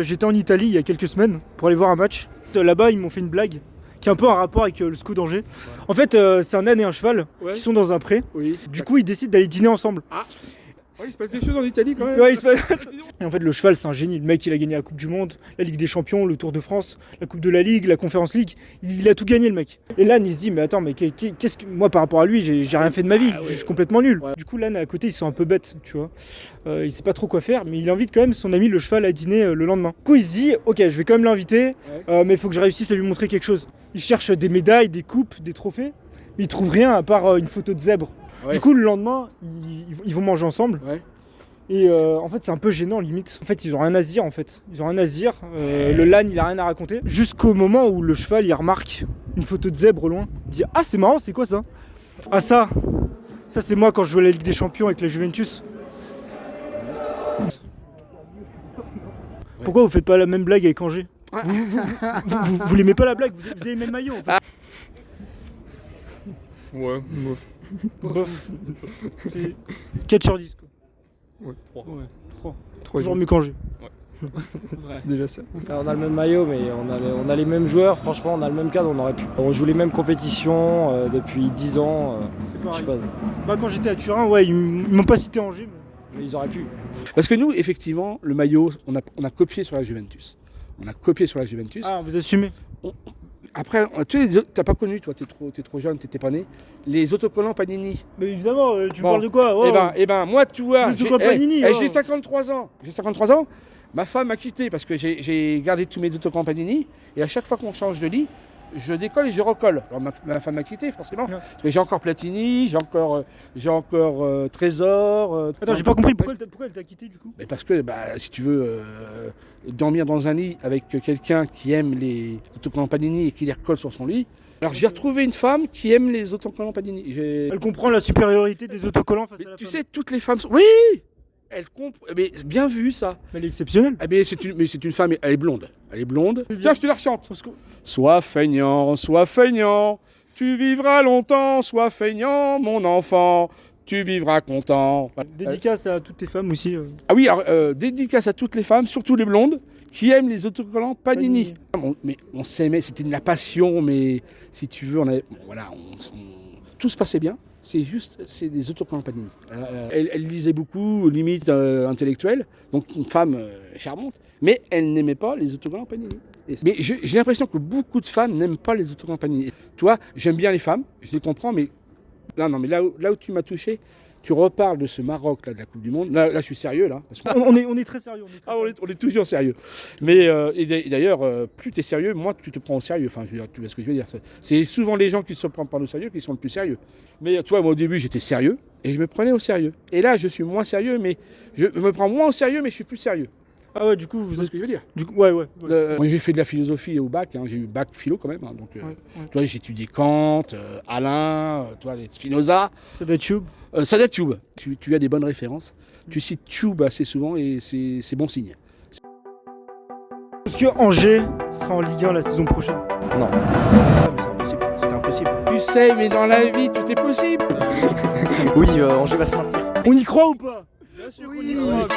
J'étais en Italie il y a quelques semaines pour aller voir un match. Là-bas, ils m'ont fait une blague qui a un peu un rapport avec le SCO d'Angers. En fait, c'est un âne et un cheval qui sont dans un pré. Oui. Du coup, ils décident d'aller dîner ensemble. Ah. Ouais, il se passe des choses en Italie quand même. Ouais, Et en fait, le cheval, c'est un génie. Le mec, il a gagné la Coupe du Monde, la Ligue des Champions, le Tour de France, la Coupe de la Ligue, la Conference League. Il a tout gagné, le mec. Et l'âne, il se dit, mais attends, mais qu'est-ce que moi, par rapport à lui, j'ai rien fait de ma vie. Je suis complètement nul. Ouais. Du coup, l'âne à côté, ils sont un peu bêtes, tu vois. Il sait pas trop quoi faire, mais il invite quand même son ami, le cheval, à dîner le lendemain. Du coup, il se dit, ok, je vais quand même l'inviter, mais il faut que je réussisse à lui montrer quelque chose. Il cherche des médailles, des coupes, des trophées, mais il trouve rien à part une photo de zèbre. Ouais. Du coup, le lendemain, ils vont manger ensemble. Ouais. Et en fait c'est un peu gênant limite. En fait ils ont rien à se dire en fait. Ils ont rien à se dire. Le LAN il a rien à raconter. Jusqu'au moment où le cheval il remarque une photo de zèbre au loin. Il dit ah c'est marrant, c'est quoi ça? Ah ça c'est moi quand je jouais à la Ligue des Champions avec la Juventus. Pourquoi vous faites pas la même blague avec Angers? Vous l'aimez pas la blague? Vous avez le même maillot en fait. Ouais, bof. 4 sur 10 quoi. Ouais, 3. Ouais, 3. Toujours mieux qu'Angers. Ouais. C'est déjà ça. On a le même maillot, mais on a les mêmes joueurs. Franchement, on a le même cadre, on aurait pu. On joue les mêmes compétitions depuis 10 ans. C'est pareil. Je sais pas. Bah, quand j'étais à Turin, ouais, ils m'ont pas cité Angers. Mais ils auraient pu. Parce que nous, effectivement, le maillot, on a copié sur la Juventus. Ah, vous assumez. Après, tu sais, t'as pas connu, toi, t'es trop jeune, t'étais pas né. Les autocollants Panini. Mais évidemment, tu parles de quoi? Eh ben, moi, tu vois, j'ai 53 ans. Ma femme m'a quitté parce que j'ai gardé tous mes autocollants Panini. Et à chaque fois qu'on change de lit, je décolle et je recolle. Alors ma femme m'a quitté, forcément. Ouais. Parce que j'ai encore Platini, j'ai encore Trésor. Attends, j'ai pas compris pourquoi elle t'a quitté du coup? Mais parce que si tu veux dormir dans un lit avec quelqu'un qui aime les autocollants Panini et qui les recolle sur son lit. Alors j'ai retrouvé une femme qui aime les autocollants Panini. Elle comprend la supériorité des autocollants face à la femme. Tu sais, toutes les femmes sont... Oui, elle comprend. Mais bien vu ça. Mais elle est exceptionnelle. Mais c'est une femme, elle est blonde. Tiens, je te la rechante. Sois feignant, tu vivras longtemps. Sois feignant, mon enfant, tu vivras content. Dédicace à toutes tes femmes aussi. Ah oui, alors, dédicace à toutes les femmes, surtout les blondes, qui aiment les autocollants Panini. Mais on s'aimait, c'était de la passion, mais si tu veux, tout se passait bien. C'est des autocollants Panini. Elle lisait beaucoup, limite intellectuelle, donc une femme charmante, mais elle n'aimait pas les autocollants Panini. Mais j'ai l'impression que beaucoup de femmes n'aiment pas les autocollants Panini. Toi, j'aime bien les femmes, je les comprends, mais mais là où tu m'as touché, tu reparles de ce Maroc là, de la Coupe du Monde. Là, je suis sérieux là. Parce que... on est très sérieux. On est toujours sérieux. Mais et d'ailleurs, plus tu es sérieux, moins tu te prends au sérieux. Enfin, tu vois ce que je veux dire. C'est souvent les gens qui se prennent pas au sérieux qui sont le plus sérieux. Mais tu vois, moi au début j'étais sérieux et je me prenais au sérieux. Et là, je suis moins sérieux, mais je me prends moins au sérieux, mais je suis plus sérieux. Ah ouais, du coup, vous savez ce que je veux dire? Ouais. Moi, j'ai fait de la philosophie au bac, j'ai eu bac philo quand même. Donc, toi, j'ai étudié Kant, Alain, Spinoza. Ça doit être Tube. Tu as des bonnes références. Tu cites Tube assez souvent et c'est bon signe. Est-ce que Angers sera en Ligue 1 la saison prochaine? Non. C'est impossible. C'est impossible. Tu sais, mais dans la vie, tout est possible. Oui, Angers va se maintenir. On y croit ou pas? Bien sûr qu'on y croit.